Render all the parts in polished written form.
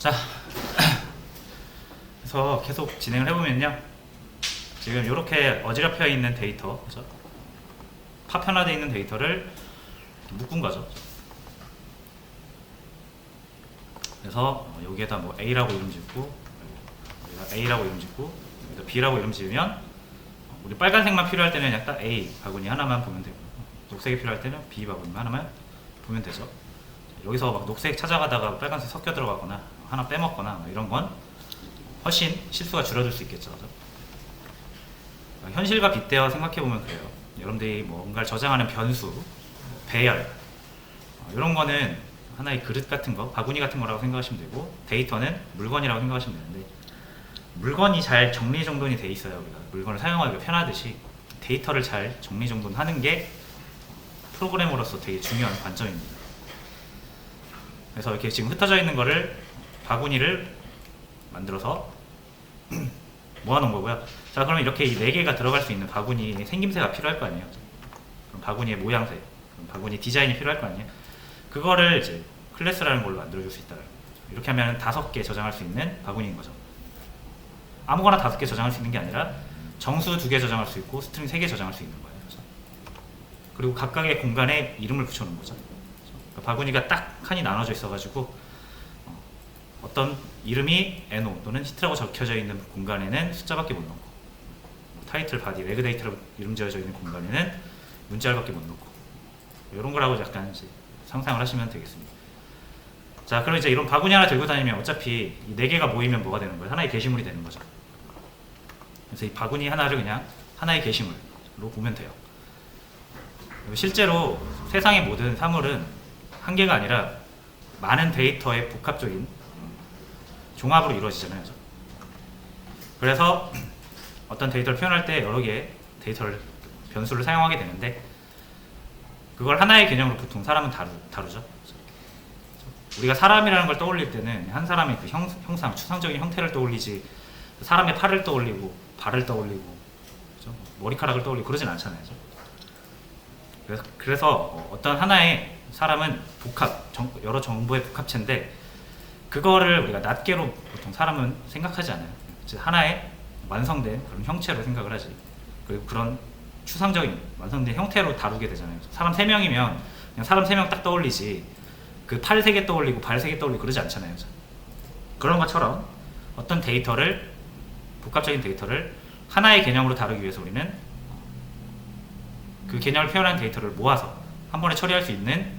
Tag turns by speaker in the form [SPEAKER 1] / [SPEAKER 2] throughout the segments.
[SPEAKER 1] 자, 그래서 계속 진행을 해보면요, 지금 이렇게 어지럽혀 있는 데이터, 그죠? 파편화되어 있는 데이터를 묶은 거죠. 그래서 여기에다 뭐 A라고 이름 짓고, 여기다 A라고 이름 짓고, 여기다 B라고 이름 지으면, 우리 빨간색만 필요할 때는 그냥 딱 A 바구니 하나만 보면 되고, 녹색이 필요할 때는 B 바구니 하나만 보면 되죠. 여기서 막 녹색 찾아가다가 빨간색 섞여 들어가거나 하나 빼먹거나 뭐 이런 건 훨씬 실수가 줄어들 수 있겠죠. 현실과 빗대어 생각해보면 그래요. 여러분들이 뭔가를 저장하는 변수, 배열, 이런 거는 하나의 그릇 같은 거, 바구니 같은 거라고 생각하시면 되고, 데이터는 물건이라고 생각하시면 되는데, 물건이 잘 정리정돈이 돼 있어요. 우리가 물건을 사용하기가 편하듯이 데이터를 잘 정리정돈하는 게 프로그래머로서 되게 중요한 관점입니다. 그래서 이렇게 지금 흩어져 있는 거를 바구니를 만들어서 모아놓은 거고요. 자, 그러면 이렇게 이 4개가 들어갈 수 있는 바구니의 생김새가 필요할 거 아니에요. 그럼 바구니의 모양새, 그럼 바구니 디자인이 필요할 거 아니에요. 그거를 이제 클래스라는 걸로 만들어줄 수 있다. 이렇게 하면 5개 저장할 수 있는 바구니인 거죠. 아무거나 5개 저장할 수 있는 게 아니라 정수 2개 저장할 수 있고 스트링 3개 저장할 수 있는 거예요. 그렇죠? 그리고 각각의 공간에 이름을 붙여놓은 거죠. 그러니까 바구니가 딱 칸이 나눠져 있어가지고 어떤 이름이 NO 또는 히트라고 적혀져 있는 공간에는 숫자밖에 못 넣고, 타이틀, 바디, 레그 데이터로 이름 지어져 있는 공간에는 문자열밖에 못 넣고, 이런 거라고 약간 이제 상상을 하시면 되겠습니다. 자, 그럼 이제 이런 바구니 하나 들고 다니면 어차피 이 4개가 모이면 뭐가 되는 거예요? 하나의 게시물이 되는 거죠. 그래서 이 바구니 하나를 그냥 하나의 게시물로 보면 돼요. 실제로 세상의 모든 사물은 한 개가 아니라 많은 데이터의 복합적인 종합으로 이루어지잖아요. 그래서 어떤 데이터를 표현할 때 여러 개의 데이터를, 변수를 사용하게 되는데, 그걸 하나의 개념으로 보통 사람은 다루죠. 우리가 사람이라는 걸 떠올릴 때는 한 사람의 그 형상, 추상적인 형태를 떠올리지, 사람의 팔을 떠올리고 발을 떠올리고, 그렇죠? 머리카락을 떠올리고 그러진 않잖아요. 그래서 어떤 하나의 사람은 여러 정보의 복합체인데, 그거를 우리가 낱개로 보통 사람은 생각하지 않아요. 즉 하나의 완성된 그런 형체로 생각을 하지. 그리고 그런 추상적인 완성된 형태로 다루게 되잖아요. 사람 3명이면 그냥 사람 3명 딱 떠올리지, 그 팔 3개 떠올리고 발 3개 떠올리고 그러지 않잖아요. 그런 것처럼 어떤 데이터를, 복합적인 데이터를 하나의 개념으로 다루기 위해서 우리는 그 개념을 표현한 데이터를 모아서 한 번에 처리할 수 있는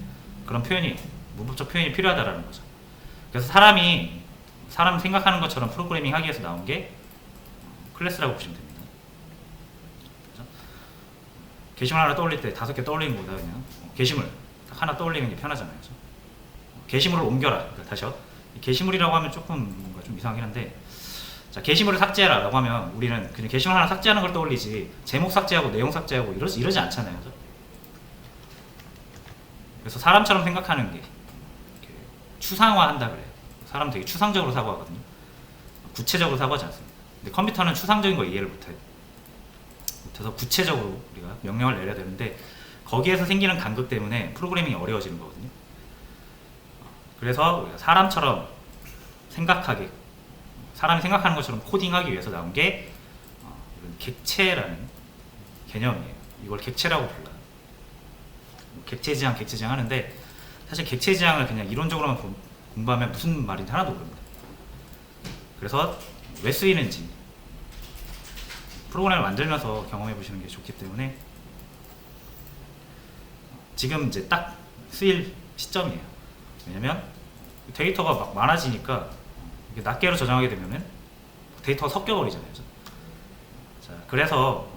[SPEAKER 1] 그런 표현이, 문법적 표현이 필요하다라는 거죠. 그래서 사람 생각하는 것처럼 프로그래밍 하기 위해서 나온 게 클래스라고 보시면 됩니다. 그렇죠? 게시물 하나 떠올릴 때 5개 떠올리는 것보다 그냥 게시물 딱 하나 떠올리는 게 편하잖아요. 그렇죠? 게시물을 옮겨라. 그러니까 다시요. 게시물이라고 하면 조금 뭔가 좀 이상하긴 한데, 자, 게시물을 삭제해라 라고 하면 우리는 그냥 게시물 하나 삭제하는 걸 떠올리지, 제목 삭제하고 내용 삭제하고 이러지 않잖아요. 그렇죠? 그래서 사람처럼 생각하는 게 추상화한다 그래요. 사람 되게 추상적으로 사고하거든요. 구체적으로 사고하지 않습니다. 근데 컴퓨터는 추상적인 걸 이해를 못해요. 그래서 구체적으로 우리가 명령을 내려야 되는데, 거기에서 생기는 간극 때문에 프로그래밍이 어려워지는 거거든요. 그래서 우리가 사람처럼 생각하게, 사람이 생각하는 것처럼 코딩하기 위해서 나온 게 이런 객체라는 개념이에요. 이걸 객체라고 불러요. 객체지향 하는데, 사실 객체지향을 그냥 이론적으로만 공부하면 무슨 말인지 하나도 모릅니다. 그래서 왜 쓰이는지 프로그램을 만들면서 경험해 보시는 게 좋기 때문에, 지금 이제 딱 쓰일 시점이에요. 왜냐면 데이터가 막 많아지니까 낱개로 저장하게 되면은 데이터가 섞여버리잖아요. 자, 그래서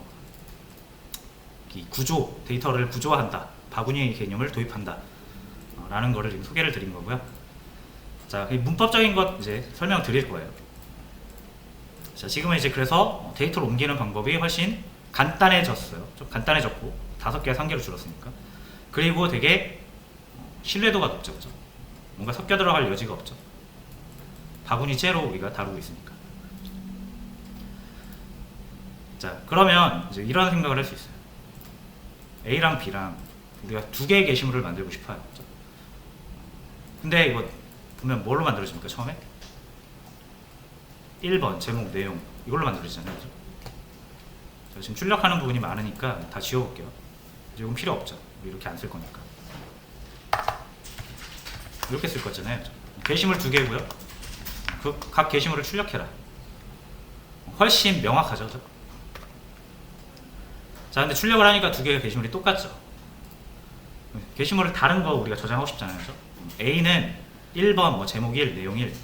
[SPEAKER 1] 이 데이터를 구조화한다, 바구니의 개념을 도입한다 라는 거를 지금 소개를 드린 거고요. 자, 문법적인 것 이제 설명 드릴 거예요. 자, 지금은 이제 그래서 데이터를 옮기는 방법이 훨씬 간단해졌어요. 좀 간단해졌고 5개가 3개로 줄었으니까. 그리고 되게 신뢰도가 높죠. 그죠? 뭔가 섞여 들어갈 여지가 없죠. 바구니째로 우리가 다루고 있으니까. 자, 그러면 이제 이런 생각을 할 수 있어요. A랑 B랑 우리가 2개의 게시물을 만들고 싶어요. 그죠? 근데 이거 보면 뭘로 만들어집니까? 처음에 1번 제목 내용 이걸로 만들어지잖아요. 그죠? 자, 지금 출력하는 부분이 많으니까 다 지워볼게요. 이건 필요 없죠. 우리 이렇게 안 쓸 거니까. 이렇게 쓸 거잖아요. 게시물 2개고요. 그 각 게시물을 출력해라. 훨씬 명확하죠. 그죠? 자, 근데 출력을 하니까 2개의 게시물이 똑같죠. 게시물을 다른 거 우리가 저장하고 싶잖아요. 그죠? A는 1번 뭐 제목 1, 내용 1,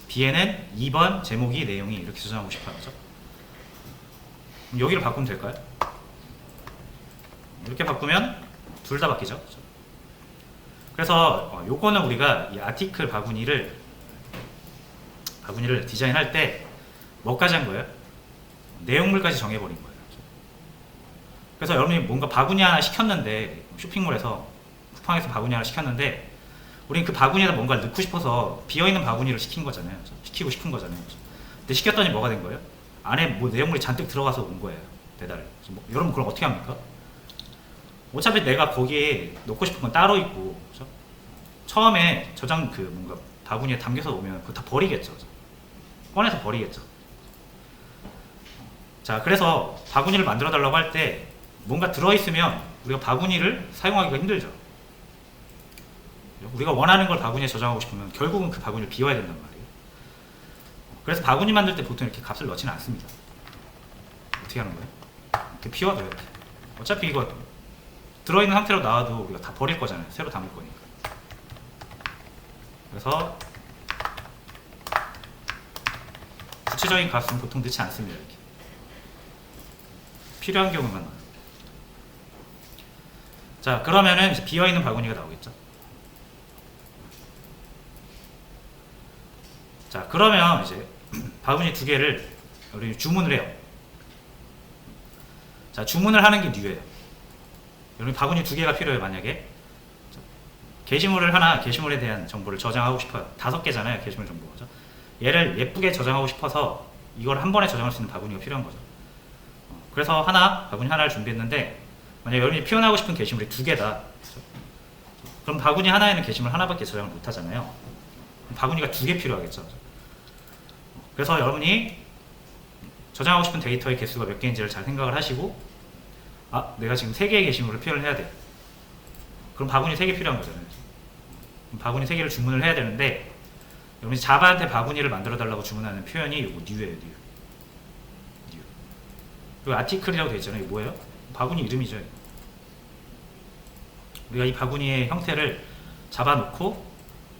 [SPEAKER 1] B에는 2번 제목 2, 내용 2 이렇게 저장하고 싶어요. 그죠? 그럼 여기를 바꾸면 될까요? 이렇게 바꾸면 둘 다 바뀌죠. 그죠? 그래서 요거는 우리가 이 아티클 바구니를 디자인할 때 뭐까지 한 거예요? 내용물까지 정해버린 거예요. 그래서 여러분이 뭔가 바구니 하나 시켰는데 쇼핑몰에서 쿠팡에서 바구니 하나 시켰는데 우리는 그 바구니에다 뭔가를 넣고 싶어서 비어있는 바구니를 시킨 거잖아요. 시키고 싶은 거잖아요. 근데 시켰더니 뭐가 된 거예요? 안에 뭐 내용물이 잔뜩 들어가서 온 거예요. 배달을. 여러분 그럼 어떻게 합니까? 어차피 내가 거기에 넣고 싶은 건 따로 있고, 그렇죠? 처음에 저장 그 뭔가 바구니에 담겨서 오면 그거 다 버리겠죠. 그렇죠? 꺼내서 버리겠죠. 자, 그래서 바구니를 만들어 달라고 할 때 뭔가 들어있으면 우리가 바구니를 사용하기가 힘들죠. 우리가 원하는 걸 바구니에 저장하고 싶으면 결국은 그 바구니를 비워야 된단 말이에요. 그래서 바구니 만들 때 보통 이렇게 값을 넣지는 않습니다. 어떻게 하는 거예요? 이렇게 비워둬요. 이렇게. 어차피 이거 들어있는 상태로 나와도 우리가 다 버릴 거잖아요. 새로 담을 거니까. 그래서 구체적인 값은 보통 넣지 않습니다. 이렇게. 필요한 경우만 나와요. 자, 그러면은 이제 비어있는 바구니가 나오겠죠. 자, 그러면 이제 바구니 2개를 우리 주문을 해요. 자, 주문을 하는 게 뉴예요. 여러분 바구니 2개가 필요해요. 만약에 게시물을 하나, 게시물에 대한 정보를 저장하고 싶어요. 5개잖아요. 게시물 정보가. 얘를 예쁘게 저장하고 싶어서 이걸 한 번에 저장할 수 있는 바구니가 필요한 거죠. 그래서 바구니 하나를 준비했는데 만약 여러분이 표현하고 싶은 게시물이 2개다. 그럼 바구니 하나에는 게시물 하나밖에 저장을 못 하잖아요. 그럼 바구니가 2개 필요하겠죠. 그래서 여러분이 저장하고 싶은 데이터의 개수가 몇 개인지를 잘 생각을 하시고, 아, 내가 지금 3개의 게시물을 표현을 해야 돼. 그럼 바구니 3개 필요한 거잖아요. 그럼 바구니 3개를 주문을 해야 되는데, 여러분이 자바한테 바구니를 만들어 달라고 주문하는 표현이 요거 뉴예요. 뉴. 그리고 아티클이라고 되어 있잖아요. 이거 뭐예요? 바구니 이름이죠. 우리가 이 바구니의 형태를 잡아놓고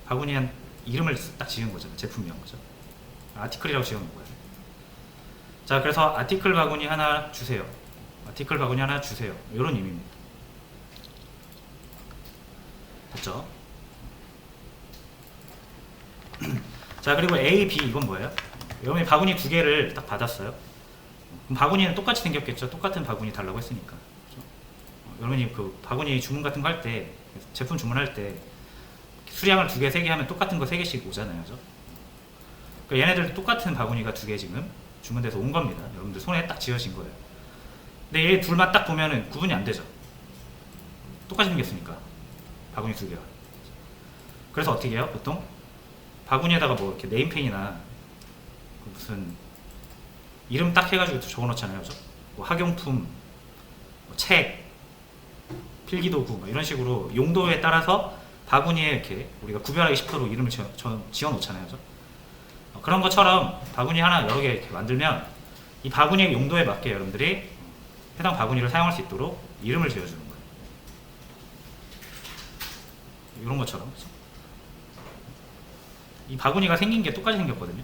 [SPEAKER 1] 바구니 한 이름을 딱 지은 거잖아요. 제품명 거죠. 아티클이라고 지은 거예요. 자, 그래서 아티클 바구니 하나 주세요. 아티클 바구니 하나 주세요. 이런 의미입니다. 됐죠? 자, 그리고 A, B 이건 뭐예요? 여러분이 바구니 2개를 딱 받았어요. 그럼 바구니는 똑같이 생겼겠죠. 똑같은 바구니 달라고 했으니까. 그렇죠? 여러분이 그 바구니 주문 같은 거 할 때, 제품 주문할 때 수량을 2개, 3개 하면 똑같은 거 3개씩 오잖아요. 그죠? 그러니까 얘네들도 똑같은 바구니가 2개 지금 주문돼서 온 겁니다. 여러분들 손에 딱 쥐어진 거예요. 근데 얘 둘만 딱 보면은 구분이 안 되죠. 똑같이 생겼으니까. 바구니 2개가. 그래서 어떻게 해요? 보통 바구니에다가 뭐 이렇게 네임펜이나 무슨 이름 딱 해가지고 적어 놓잖아요. 그죠? 뭐 학용품, 뭐 책, 필기도구 뭐 이런 식으로 용도에 따라서 바구니에 이렇게 우리가 구별하기 쉽도록 이름을 지어 놓잖아요. 그죠? 그런 것처럼 바구니 하나 여러 개 이렇게 만들면 이 바구니의 용도에 맞게 여러분들이 해당 바구니를 사용할 수 있도록 이름을 지어주는 거예요. 이런 것처럼. 이 바구니가 생긴 게 똑같이 생겼거든요.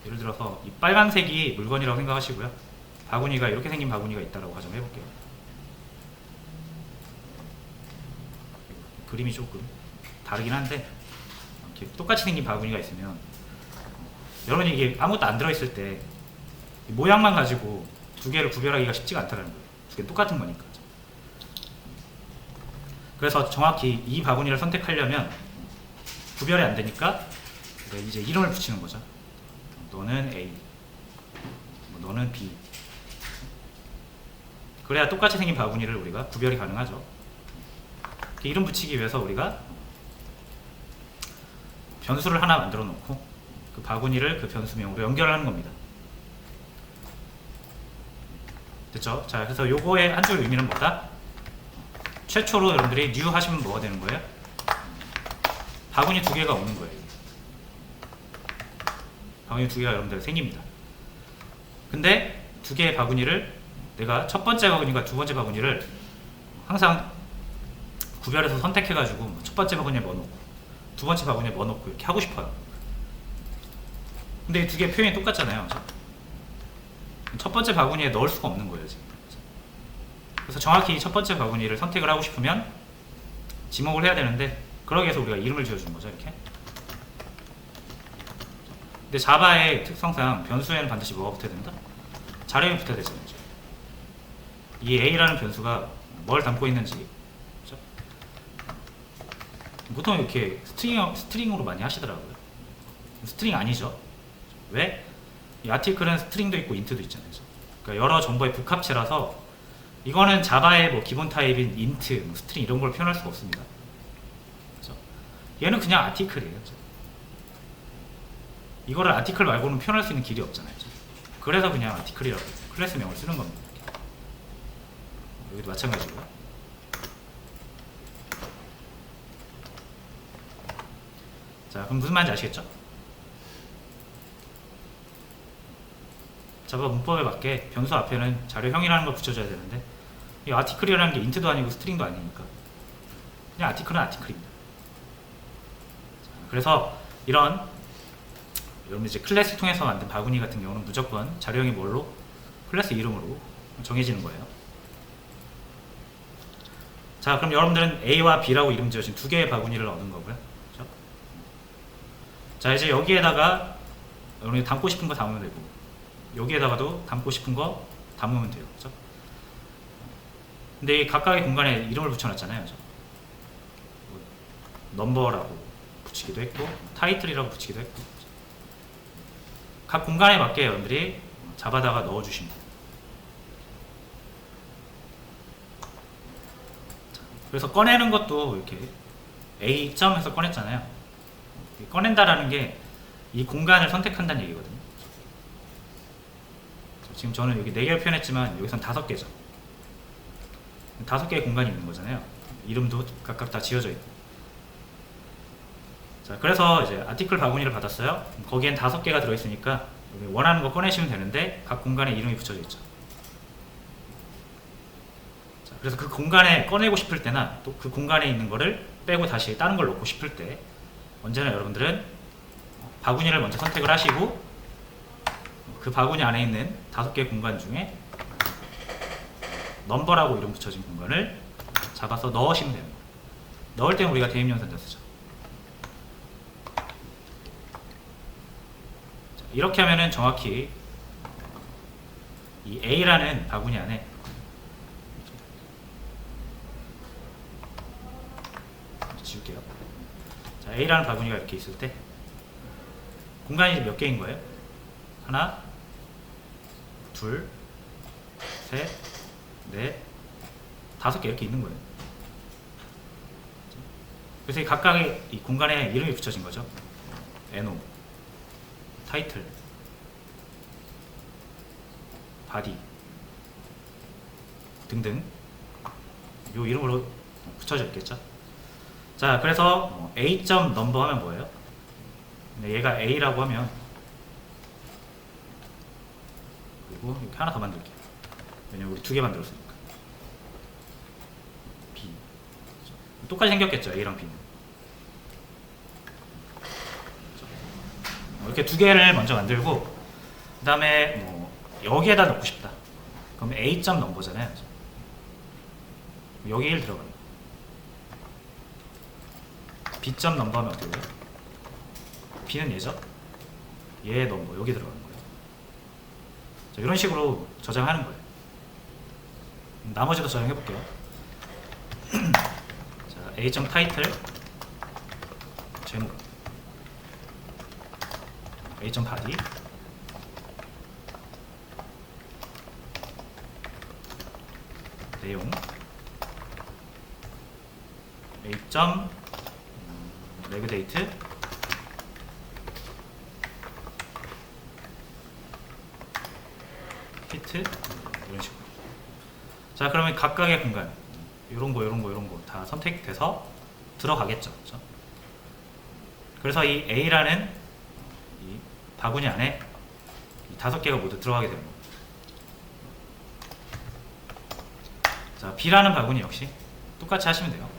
[SPEAKER 1] 예를 들어서 이 빨간색이 물건이라고 생각하시고요. 바구니가 이렇게 생긴 바구니가 있다고 가정해 볼게요. 그림이 조금 다르긴 한데 이렇게 똑같이 생긴 바구니가 있으면 여러분이 이게 아무것도 안 들어있을 때 모양만 가지고 2개를 구별하기가 쉽지가 않다는 거예요. 2개 똑같은 거니까. 그래서 정확히 이 바구니를 선택하려면 구별이 안 되니까 이제 이름을 붙이는 거죠. 너는 A, 너는 B. 그래야 똑같이 생긴 바구니를 우리가 구별이 가능하죠. 이름 붙이기 위해서 우리가 변수를 하나 만들어 놓고 그 바구니를 그 변수명으로 연결하는 겁니다. 됐죠? 자, 그래서 요거의 한 줄 의미는 뭐다? 최초로 여러분들이 new 하시면 뭐가 되는 거예요? 바구니 두 개가 오는 거예요. 바구니 두 개가 여러분들 생깁니다. 근데 두 개의 바구니를 내가 첫 번째 바구니가 두 번째 바구니를 항상 구별해서 선택해가지고 첫 번째 바구니에 뭐 넣고 두 번째 바구니에 뭐 넣고 이렇게 하고 싶어요. 근데 이 두 개의 표현이 똑같잖아요. 첫 번째 바구니에 넣을 수가 없는 거예요, 지금. 그래서 정확히 첫 번째 바구니를 선택을 하고 싶으면 지목을 해야 되는데, 그러기 위해서 우리가 이름을 지어주는 거죠, 이렇게. 근데 자바의 특성상 변수에는 반드시 뭐가 붙어야 된다? 자료형이 붙어야 되잖아요. 이 A라는 변수가 뭘 담고 있는지, 그렇죠? 보통 이렇게 스트링으로 많이 하시더라고요. 스트링 아니죠? 왜? 이 아티클은 스트링도 있고 인트도 있잖아요. 그러니까 여러 정보의 복합체라서 이거는 자바의 뭐 기본 타입인 인트, 뭐 스트링 이런 걸 표현할 수가 없습니다. 그렇죠? 얘는 그냥 아티클이에요. 그렇죠? 이거를 아티클 말고는 표현할 수 있는 길이 없잖아요. 그렇죠? 그래서 그냥 아티클이라고 클래스명을 쓰는 겁니다. 여기도 마찬가지고요. 자, 그럼 무슨 말인지 아시겠죠? 자바 문법에 맞게 변수 앞에는 자료형이라는 걸 붙여줘야 되는데, 이 아티클이라는 게 인트도 아니고 스트링도 아니니까 그냥 아티클은 아티클입니다. 자, 그래서 이런 여러분 이제 클래스 통해서 만든 바구니 같은 경우는 무조건 자료형이 뭘로? 클래스 이름으로 정해지는 거예요. 자, 그럼 여러분들은 A와 B라고 이름 지어진 두 개의 바구니를 얻은 거고요. 그렇죠? 자, 이제 여기에다가 여러분이 담고 싶은 거 담으면 되고, 여기에다가도 담고 싶은 거 담으면 돼요. 그렇죠? 근데 이 각각의 공간에 이름을 붙여놨잖아요. 그렇죠? 넘버라고 붙이기도 했고, 타이틀이라고 붙이기도 했고, 그렇죠? 각 공간에 맞게 여러분들이 잡아다가 넣어주시면 돼요. 그래서 꺼내는 것도 이렇게 A점에서 꺼냈잖아요. 꺼낸다라는 게 이 공간을 선택한다는 얘기거든요. 지금 저는 여기 4개를 표현했지만 여기선 5개죠. 5개의 공간이 있는 거잖아요. 이름도 각각 다 지어져 있고. 자, 그래서 이제 아티클 바구니를 받았어요. 거기엔 5개가 들어있으니까 원하는 거 꺼내시면 되는데 각 공간에 이름이 붙여져 있죠. 자, 그래서 그 공간에 꺼내고 싶을 때나 또 그 공간에 있는 거를 빼고 다시 다른 걸 넣고 싶을 때 언제나 여러분들은 바구니를 먼저 선택을 하시고 그 바구니 안에 있는 5개의 공간 중에 넘버라고 이름 붙여진 공간을 잡아서 넣으시면 됩니다. 넣을 때는 우리가 대입연산자 쓰죠. 자, 이렇게 하면은 정확히 이 A라는 바구니 안에 지울게요. 자, A라는 바구니가 이렇게 있을 때 공간이 몇 개인 거예요? 하나, 둘, 셋, 넷, 5개 이렇게 있는 거예요. 그래서 이 각각의 이 공간에 이름이 붙여진 거죠. NO, 타이틀, 바디 등등 요 이름으로 붙여져 있겠죠. 자, 그래서 A.넘버 하면 뭐예요? 얘가 A라고 하면, 그리고 이렇게 하나 더 만들게요. 왜냐면 우리 2개 만들었으니까. B. 똑같이 생겼겠죠, A랑 B는. 이렇게 2개를 먼저 만들고, 그 다음에 여기에다 넣고 싶다. 그럼 A.넘버잖아요. 여기 1 들어가요. B.넘버 하면 어떻게 돼요? B는 얘죠? 얘의 넘버 여기 들어가는 거예요. 자, 이런 식으로 저장하는 거예요. 나머지도 저장해 볼게요. 자, A.타이틀 제목, A.바디, 내용, A.레그데이트, 피트 이런 식으로. 자, 그러면 각각의 공간 이런 거 다 선택돼서 들어가겠죠. 그렇죠? 그래서 이 A라는 이 바구니 안에 이 5개가 모두 들어가게 되는 겁니다. 자, B라는 바구니 역시 똑같이 하시면 돼요.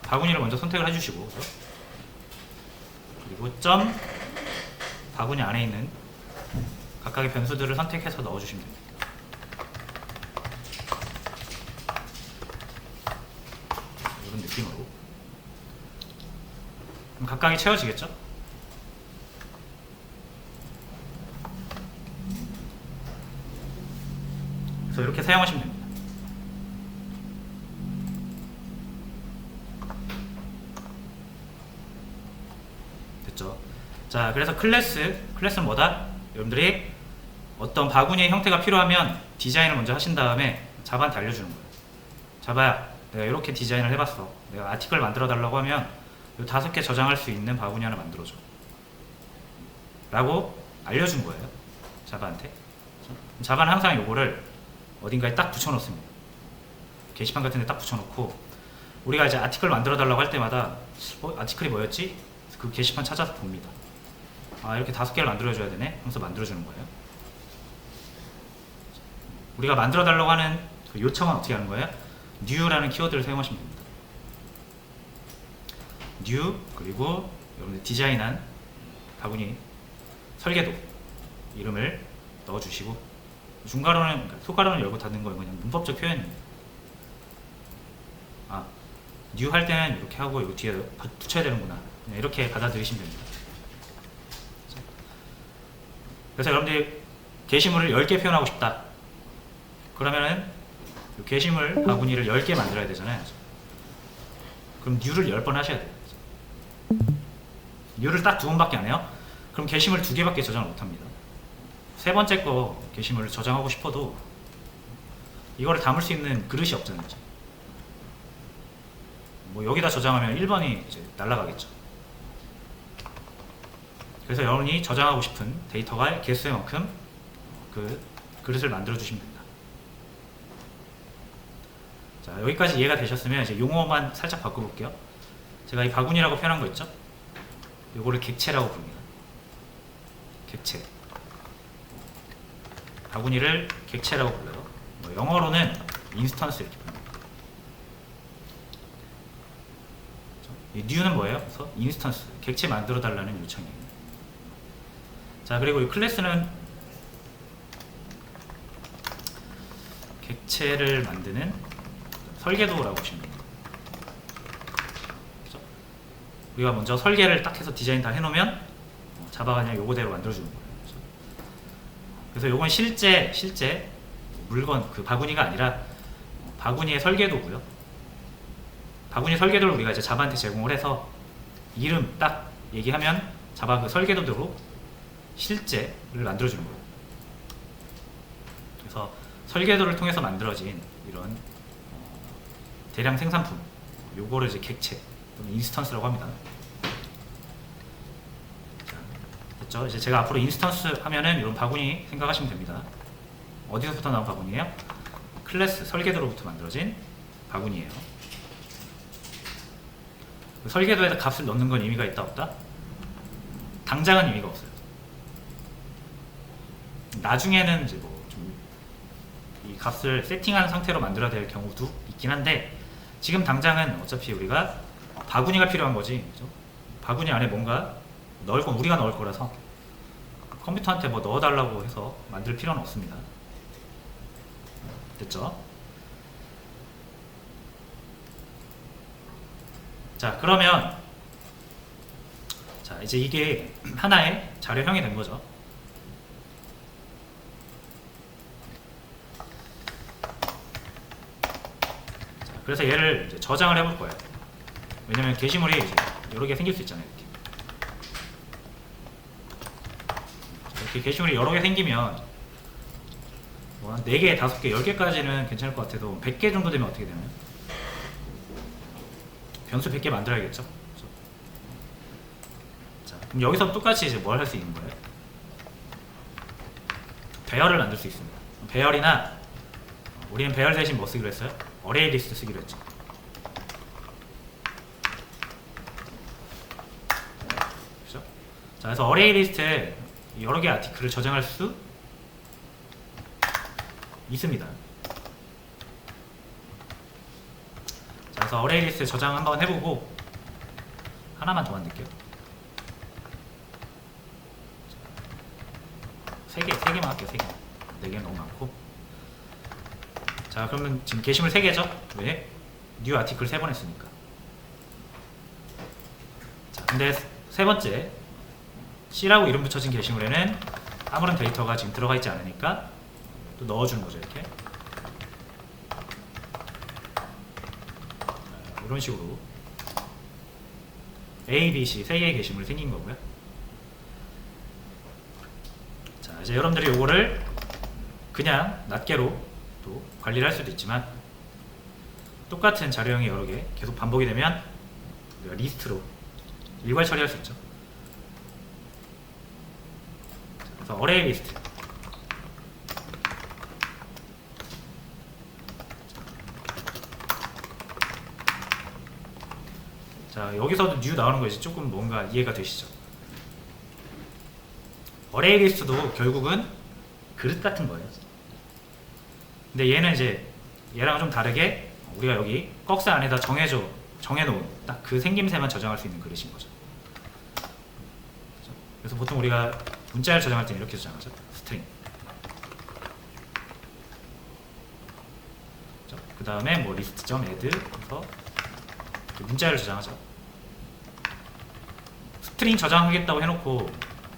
[SPEAKER 1] 바구니를 먼저 선택을 해주시고, 그렇죠? 그리고 점 바구니 안에 있는 각각의 변수들을 선택해서 넣어주시면 됩니다. 이런 느낌으로. 그럼 각각이 채워지겠죠? 그래서 이렇게 사용하시면 됩니다. 됐죠? 자, 그래서 클래스는 뭐다? 여러분들이 어떤 바구니의 형태가 필요하면 디자인을 먼저 하신 다음에 자바한테 알려주는 거예요. 자바야, 내가 이렇게 디자인을 해봤어. 내가 아티클 만들어 달라고 하면 이 5개 저장할 수 있는 바구니 하나 만들어줘 라고 알려준 거예요, 자바한테. 자바는 항상 요거를 어딘가에 딱 붙여놓습니다. 게시판 같은 데 딱 붙여놓고, 우리가 이제 아티클 만들어 달라고 할 때마다 아티클이 뭐였지? 그 게시판 찾아서 봅니다. 아, 이렇게 5개를 만들어줘야 되네 하면서 만들어주는 거예요. 우리가 만들어 달라고 하는 그 요청은 어떻게 하는 거예요? new라는 키워드를 사용하시면 됩니다. new, 그리고 여러분들 디자인한 바구니 설계도 이름을 넣어주시고, 중괄호는, 그러니까 소괄호는 열고 닫는 거예요. 그냥 문법적 표현입니다. 아, new 할 때는 이렇게 하고 이거 뒤에 붙여야 되는구나, 그냥 이렇게 받아들이시면 됩니다. 그래서 여러분들이 게시물을 10개 표현하고 싶다 그러면은 게시물 바구니를 10개 만들어야 되잖아요. 그럼 new를 10번 하셔야 돼요. new를 딱 2번밖에 안 해요? 그럼 게시물 2개밖에 저장을 못합니다. 세 번째 거 게시물을 저장하고 싶어도 이거를 담을 수 있는 그릇이 없잖아요. 뭐 여기다 저장하면 1번이 이제 날아가겠죠. 그래서 여러분이 저장하고 싶은 데이터가 개수의 만큼 그 그릇을 만들어 주시면 됩니다. 자, 여기까지 이해가 되셨으면 이제 용어만 살짝 바꿔볼게요. 제가 이 바구니라고 표현한 거 있죠? 요거를 객체라고 부릅니다. 객체. 바구니를 객체라고 불러요. 뭐 영어로는 인스턴스 이렇게 부릅니다. 이 new는 뭐예요? 그래서 인스턴스, 객체 만들어 달라는 요청이에요. 자, 그리고 이 클래스는 객체를 만드는 설계도라고 보시면 됩니다. 그렇죠? 우리가 먼저 설계를 딱 해서 디자인 다 해놓으면 자바가 그냥 요거대로 만들어주는 거예요. 그렇죠? 그래서 요건 실제 물건, 그 바구니가 아니라 바구니의 설계도고요. 바구니 설계도를 우리가 이제 자바한테 제공을 해서 이름 딱 얘기하면 자바 그 설계도대로 실제를 만들어주는 거예요. 그래서 설계도를 통해서 만들어진 이런 대량 생산품, 요거를 이제 객체 또는 인스턴스라고 합니다. 자, 됐죠? 이제 제가 앞으로 인스턴스 하면은 이런 바구니 생각하시면 됩니다. 어디서부터 나온 바구니예요? 클래스 설계도로부터 만들어진 바구니예요. 설계도에다 값을 넣는 건 의미가 있다 없다? 당장은 의미가 없어요. 나중에는 이제 뭐 좀 이 값을 세팅한 상태로 만들어야 될 경우도 있긴 한데, 지금 당장은 어차피 우리가 바구니가 필요한 거지, 그죠? 바구니 안에 뭔가 넣을 건 우리가 넣을 거라서 컴퓨터한테 뭐 넣어달라고 해서 만들 필요는 없습니다. 됐죠? 자, 그러면 자, 이제 이게 하나의 자료형이 된 거죠. 자, 그래서 얘를 이제 저장을 해볼 거예요. 왜냐면 게시물이 이제 여러 개 생길 수 있잖아요. 이렇게 게시물이 여러 개 생기면 뭐 한 4개, 5개, 10개까지는 괜찮을 것 같아도 100개 정도 되면 어떻게 되나요? 변수 100개 만들어야겠죠? 그럼 여기서 똑같이 이제 뭘 할 수 있는 거예요? 배열을 만들 수 있습니다. 배열이나 우리는 배열 대신 뭐 쓰기로 했어요? 어레이 리스트 쓰기로 했죠. 그렇죠? 자, 그래서 어레이 리스트에 여러 개의 아티클을 저장할 수 있습니다. 자, 그래서 어레이 리스트 저장 한번 해보고 하나만 더 만들게요. 세 개만 할게요. 3개. 4개는 너무 많고. 자, 그러면 지금 게시물 3개죠? 왜? 뉴 아티클 3번 했으니까. 자, 근데 세 번째 C라고 이름 붙여진 게시물에는 아무런 데이터가 지금 들어가 있지 않으니까 또 넣어주는 거죠. 이렇게. 자, 이런 식으로 A, B, C 3개의 게시물이 생긴 거고요. 자, 이제 여러분들이 요거를 그냥 낱개로 또 관리를 할 수도 있지만 똑같은 자료형이 여러 개 계속 반복이 되면 우리가 리스트로 일괄 처리할 수 있죠. 그래서 어레이 리스트. 자, 여기서도 뉴 나오는 거 이제 조금 뭔가 이해가 되시죠? 어레이 리스트도 결국은 그릇 같은 거예요. 근데 얘는 이제 얘랑 좀 다르게 우리가 여기 꺽쇠 안에다 정해놓은 딱 그 생김새만 저장할 수 있는 그릇인 거죠. 그래서 보통 우리가 문자를 저장할 때는 이렇게 저장하죠. 스트링. 그 다음에 뭐 list.add 해서 문자를 저장하죠. 스트링 저장하겠다고 해놓고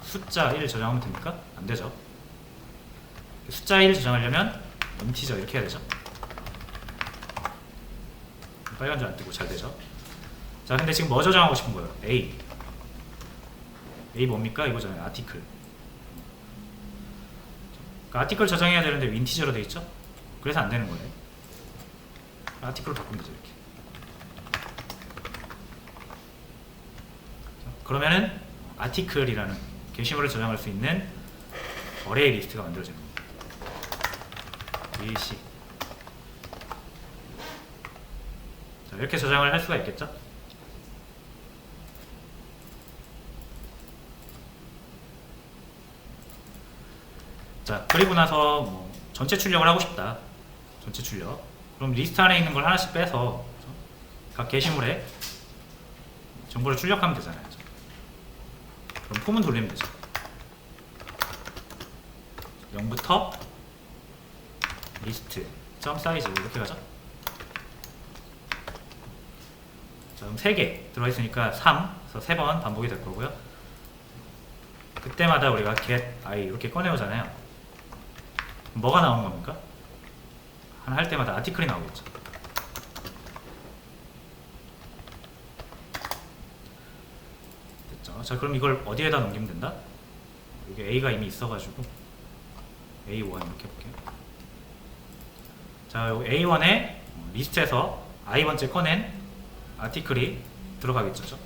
[SPEAKER 1] 숫자 1 저장하면 됩니까? 안 되죠. 숫자 1 저장하려면 인티저 이렇게 해야 되죠. 빨간 줄 안 뜨고 잘 되죠. 자, 근데 지금 뭐 저장하고 싶은 거예요? A. A 뭡니까? 이거잖아요. 아티클. 그러니까 아티클 저장해야 되는데 인티저로 되어 있죠? 그래서 안 되는 거예요. 아티클로 바꾸면 되죠. 이렇게. 그러면은 아티클이라는 게시물을 저장할 수 있는 어레이 리스트가 만들어지는 겁니다. BC. 자, 이렇게 저장을 할 수가 있겠죠? 자, 그리고 나서 뭐 전체 출력을 하고 싶다. 전체 출력. 그럼 리스트 안에 있는 걸 하나씩 빼서 각 게시물에 정보를 출력하면 되잖아요. 그럼 폼은 돌리면 되죠. 0부터 리스트 점 사이즈 이렇게 가죠. 자, 그럼 3개 들어있으니까 3, 그래서 3번 반복이 될 거고요. 그때마다 우리가 get i 이렇게 꺼내오잖아요. 뭐가 나오는 겁니까? 하나 할 때마다 아티클이 나오겠죠. 됐죠. 자, 그럼 이걸 어디에다 넘기면 된다? 여기 A가 이미 있어가지고 A1 이렇게 해볼게요. 자, 여기 A1에 리스트에서 i번째 꺼낸 아티클이 들어가겠죠. 자,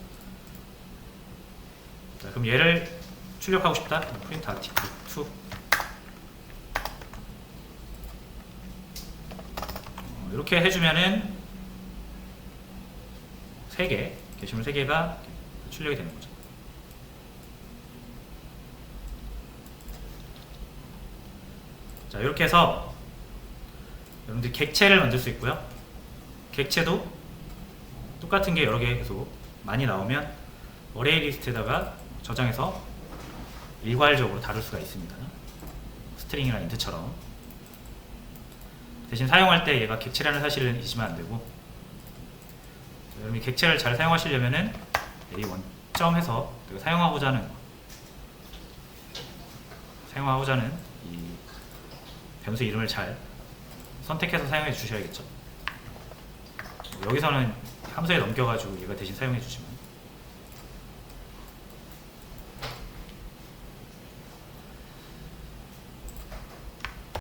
[SPEAKER 1] 그럼 얘를 출력하고 싶다? 프린트 아티클 2. 이렇게 해주면은 3개, 게시물 3개가 출력이 되는 거죠. 자, 이렇게 해서 여러분들 객체를 만들 수 있고요. 객체도 똑같은 게 여러 개 계속 많이 나오면 어레이 리스트에다가 저장해서 일괄적으로 다룰 수가 있습니다. 스트링이나 인트처럼. 대신 사용할 때 얘가 객체라는 사실을 잊으면 안 되고, 여러분이 객체를 잘 사용하시려면은 A1 점 해서 사용하고자 하는 이 변수 이름을 잘 선택해서 사용해 주셔야겠죠. 여기서는 함수에 넘겨가지고 얘가 대신 사용해 주시면